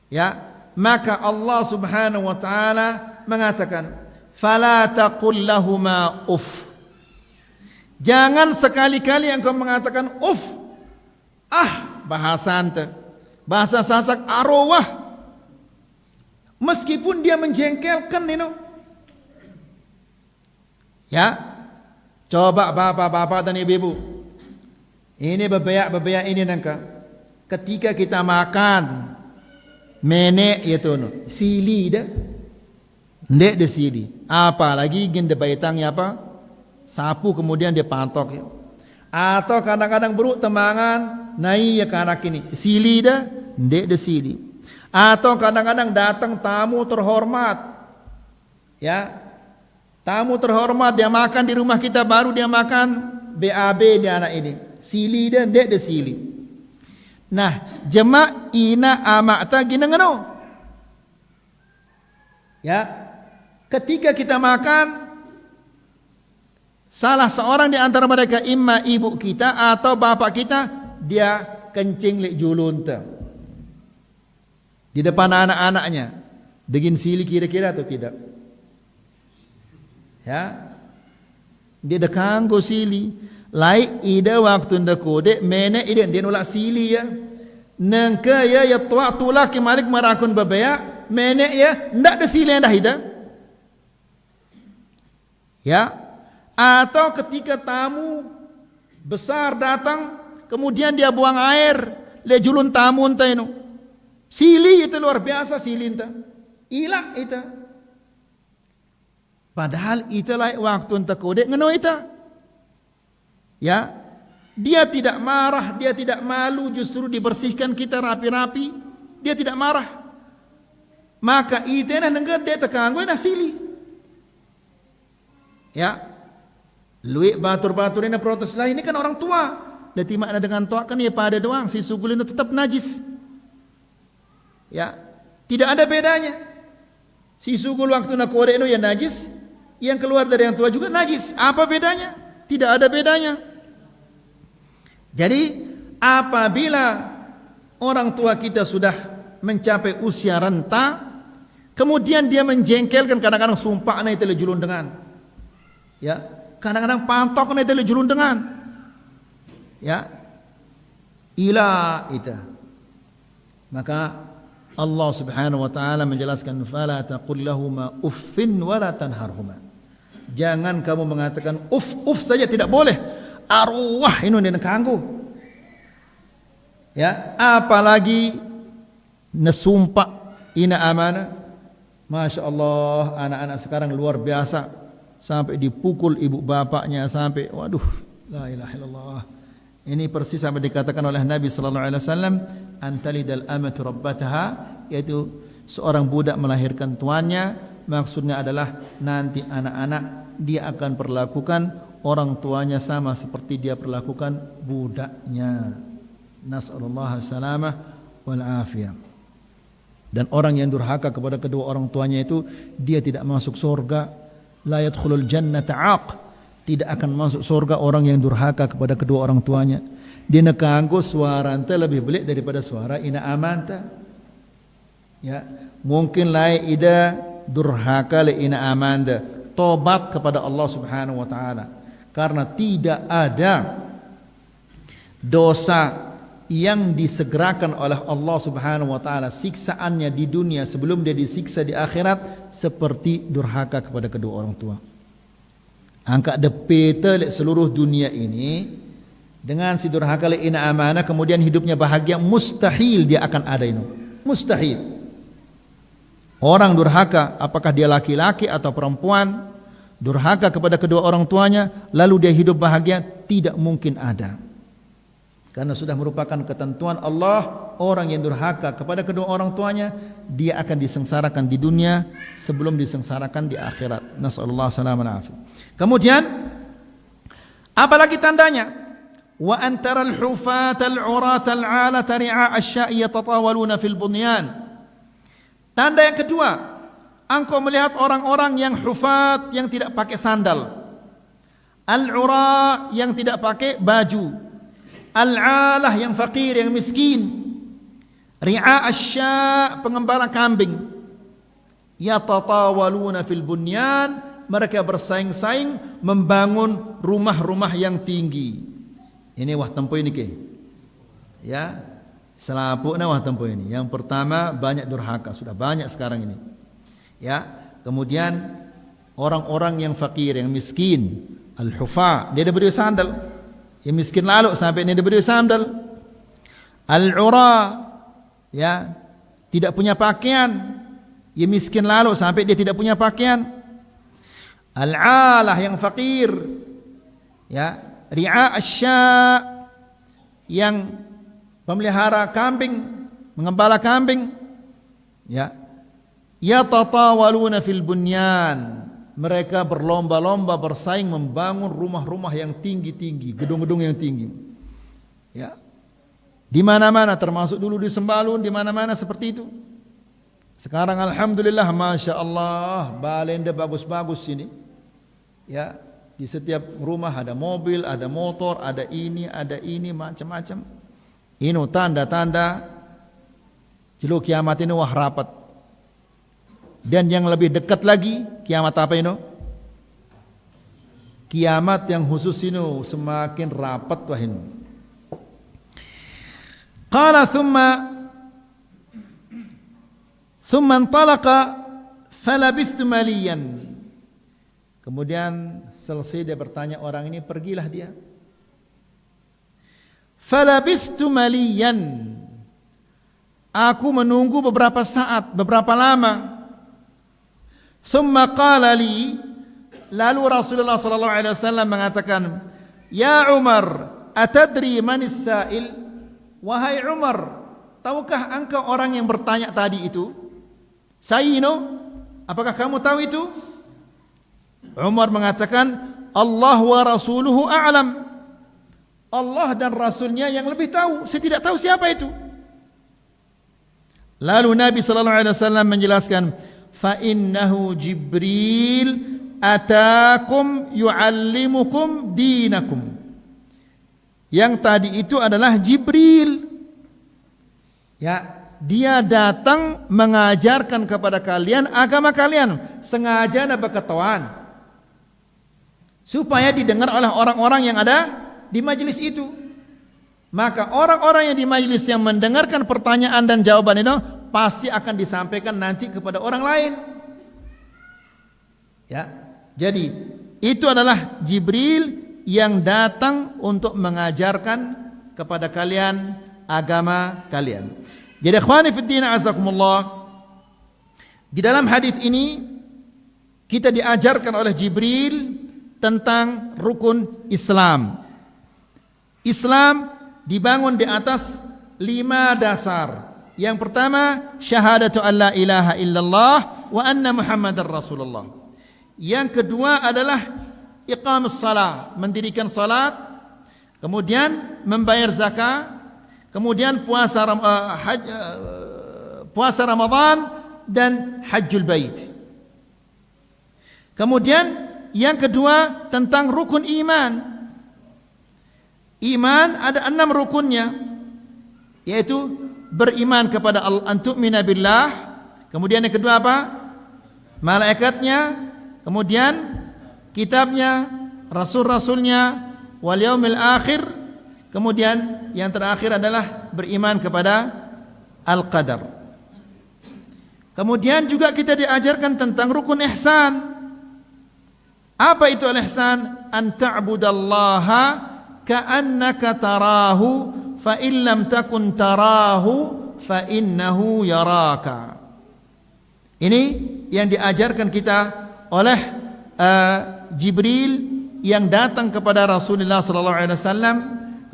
Ya, maka Allah Subhanahu wa taala mengatakan, "Fala taqul lahumā uff." Jangan sekali-kali engkau mengatakan uff. Bahasa ante. Bahasa Sasak arwah. Meskipun dia menjengkelkan you. Ya. Coba bapak-bapak dan ibu-ibu. Ini bebeak ini nangka. Ketika kita makan menek itu sili dah. Ndek de sili. Apalagi gin de baitangnya apa? Sapu kemudian dia pantok ya. Atau kadang-kadang buruk temangan naik ya ke anak ini. Sili dah, ndek de sili. Atau kadang-kadang datang tamu terhormat. Ya. Tamu terhormat dia makan di rumah kita baru dia makan BAB dia anak ini. Sili dan dek de sili. Nah, jema ina amakta ginengeno. Ya. Ketika kita makan salah seorang di antara mereka imma ibu kita atau bapak kita dia kencing lek julun te. Di depan anak-anaknya. Degin sili kira-kira atau tidak? Ya, dia dekang go sili, lai ida waktu nda kode mene ida dia nolak sili ya, nengke ya tua tulak malik marakun babaya mene ya ndak ada sili dah ida, ya, atau ketika tamu besar datang kemudian dia buang air le julun tamu enta inu, sili itu luar biasa sili enta, ilang ita. Padahal itulah waktu enta kode ngeno ita. Ya. Dia tidak marah, dia tidak malu, justru dibersihkan kita rapi-rapi. Dia tidak marah. Maka ita nah nengger dia tekanggo dah sili. Ya. Luik batur-batur ini protes lah ini kan orang tua. Dati makna dengan tua kan ya pada doang si sugul itu tetap najis. Ya. Tidak ada bedanya. Si sugul waktu nak kode itu ya najis. Yang keluar dari yang tua juga najis. Apa bedanya? Tidak ada bedanya. Jadi apabila orang tua kita sudah mencapai usia renta, kemudian dia menjengkelkan kadang-kadang sumpahnya itu julun dengan, ya, kadang-kadang pantoknya itu julun dengan, ya, ila itu. Maka Allah Subhanahu wa taala menjelaskan fala taqul lahumā uffin wa la tanharhumā. Jangan kamu mengatakan uf saja tidak boleh. Arwah ini dia kanggo. Ya, apalagi nesumpah ina amanah. Masya Allah, anak-anak sekarang luar biasa sampai dipukul ibu bapaknya sampai waduh, la ilaha illallah. Ini persis sampai dikatakan oleh Nabi sallallahu alaihi wasallam, antalidal amatu rabbataha, yaitu seorang budak melahirkan tuannya. Maksudnya adalah nanti anak-anak dia akan perlakukan orang tuanya sama seperti dia perlakukan budaknya. Nas'alullah salamah wal afiyah. Dan orang yang durhaka kepada kedua orang tuanya itu dia tidak masuk surga. La yadkhulul jannata 'aq. Tidak akan masuk surga orang yang durhaka kepada kedua orang tuanya. Dia nekanggo suara ante lebih belik daripada suara ina amanta. Ya, mungkin lai ida durhaka le ina amanda, tobat kepada Allah Subhanahu wa taala. Karena tidak ada dosa yang disegerakan oleh Allah Subhanahu wa taala siksaannya di dunia sebelum dia disiksa di akhirat seperti durhaka kepada kedua orang tua. Angkat depeta seluruh dunia ini dengan si durhaka ina amanah kemudian hidupnya bahagia, mustahil dia akan ada ini. Mustahil. Orang durhaka, apakah dia laki-laki atau perempuan, durhaka kepada kedua orang tuanya lalu dia hidup bahagia, tidak mungkin ada. Karena sudah merupakan ketentuan Allah, orang yang durhaka kepada kedua orang tuanya dia akan disengsarakan di dunia sebelum disengsarakan di akhirat. Nasallallahu alaihi wasallam. Kemudian apalagi tandanya? Wa antara al-hufat al-urat al-'alata ri'a asya'i yatatawaluna fil bunyan. Tanda yang kedua, engkau melihat orang-orang yang hufat, yang tidak pakai sandal, al-'ura yang tidak pakai baju, al-'alah yang fakir, yang miskin, ri'a asya' pengembala kambing, yatatawaluna fil bunyan, mereka bersaing-saing membangun rumah-rumah yang tinggi. Ini wah tempo ini ke? Ya, selapuknya wah tempo ini. Yang pertama banyak durhaka, sudah banyak sekarang ini. Ya, kemudian orang-orang yang fakir, yang miskin, al-hufa, dia diberi sandal. Yang miskin lalu sampai dia diberi sandal. Al-ura, ya, tidak punya pakaian. Yang miskin lalu sampai dia tidak punya pakaian. Al-alah yang fakir, ya, ri'a asya yang pemelihara kambing, mengembala kambing, ya, yatatawaluna fil bunyan, mereka berlomba-lomba bersaing membangun rumah-rumah yang tinggi-tinggi, gedung-gedung yang tinggi, ya, di mana-mana, termasuk dulu di Sembalun, di mana-mana seperti itu. Sekarang alhamdulillah, masya Allah, balenda bagus-bagus sini, ya. Di setiap rumah ada mobil, ada motor, ada ini, macam-macam. Ini tanda-tanda jeluk kiamat ini wah rapat. Dan yang lebih dekat lagi, kiamat apa ini? Kiamat yang khusus ini semakin rapat wah ini. Qala thumma intalaqa falabistu maliyan. Kemudian selesai dia bertanya orang ini, pergilah dia. Falabistu maliyan, aku menunggu beberapa saat, beberapa lama. Thumma qala li, lalu Rasulullah sallallahu alaihi wasallam mengatakan, ya Umar, atadri manis sa'il? Wahai Umar, tahukah engkau orang yang bertanya tadi itu? Sayyino, apakah kamu tahu itu? Umar mengatakan, Allah wa rasuluhu a'lam. Allah dan Rasulnya yang lebih tahu. Saya tidak tahu siapa itu. Lalu Nabi sallallahu alaihi wasallam menjelaskan, fa innahu Jibril atakum yu'allimukum dinakum. Yang tadi itu adalah Jibril. Ya, dia datang mengajarkan kepada kalian agama kalian, sengaja nak berketahuan supaya didengar oleh orang-orang yang ada di majlis itu. Maka orang-orang yang di majlis yang mendengarkan pertanyaan dan jawaban itu pasti akan disampaikan nanti kepada orang lain. Ya, jadi itu adalah Jibril yang datang untuk mengajarkan kepada kalian agama kalian. Jadi ikhwani fid din azakumullah, di dalam hadis ini kita diajarkan oleh Jibril tentang rukun Islam. Islam dibangun di atas 5 dasar. Yang pertama, syahadatu an la ilaha illallah wa anna Muhammadar Rasulullah. Yang kedua adalah iqamus salat, mendirikan salat, kemudian membayar zakat, kemudian puasa Ramadan dan hajjul bait. Kemudian yang kedua tentang rukun iman. Iman ada 6 rukunnya, yaitu beriman kepada Allah, antu'mina billah. Kemudian yang kedua apa? Malaikatnya, kemudian kitabnya, rasul-rasulnya, wal yaumil akhir. Kemudian yang terakhir adalah beriman kepada al-qadar. Kemudian juga kita diajarkan tentang rukun ihsan. Apa itu al-ihsan? An ta'budallaha ka'annaka tarahu fa in lam takun tarahu fa innahu yaraka. Ini yang diajarkan kita oleh Jibril yang datang kepada Rasulullah sallallahu alaihi wasallam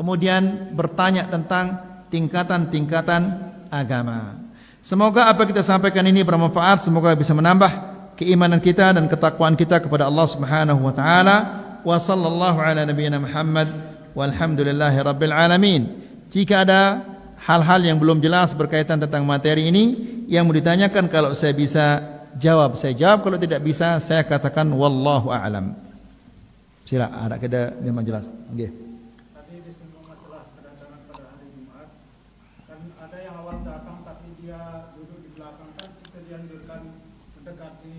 kemudian bertanya tentang tingkatan-tingkatan agama. Semoga apa kita sampaikan ini bermanfaat, semoga bisa menambah keimanan kita dan ketakwaan kita kepada Allah Subhanahu wa taala. Wa sallallahu ala nabiyyina Muhammad walhamdulillahi rabbil alamin. Jika ada hal-hal yang belum jelas berkaitan tentang materi ini yang mau ditanyakan, kalau saya bisa jawab, saya jawab. Kalau tidak bisa, saya katakan wallahu a'lam. Sila, ada kita memang jelas. Nggih. Tadi disinggung masalah kedatangan pada hari Jumat. Kan ada yang awal datang tapi dia duduk di belakang, kan kita dianjurkan mendekati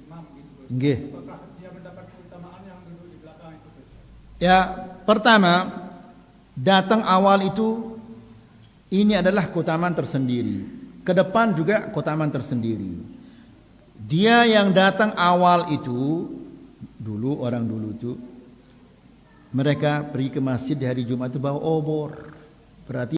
imam gitu. Nggih. Apakah dia mendapat keutamaan yang duduk di belakang itu? Ya, pertama, datang awal itu ini adalah keutamaan tersendiri. Ke depan juga keutamaan tersendiri. Dia yang datang awal itu, dulu orang dulu itu mereka pergi ke masjid di hari Jumat itu bawa obor. Berarti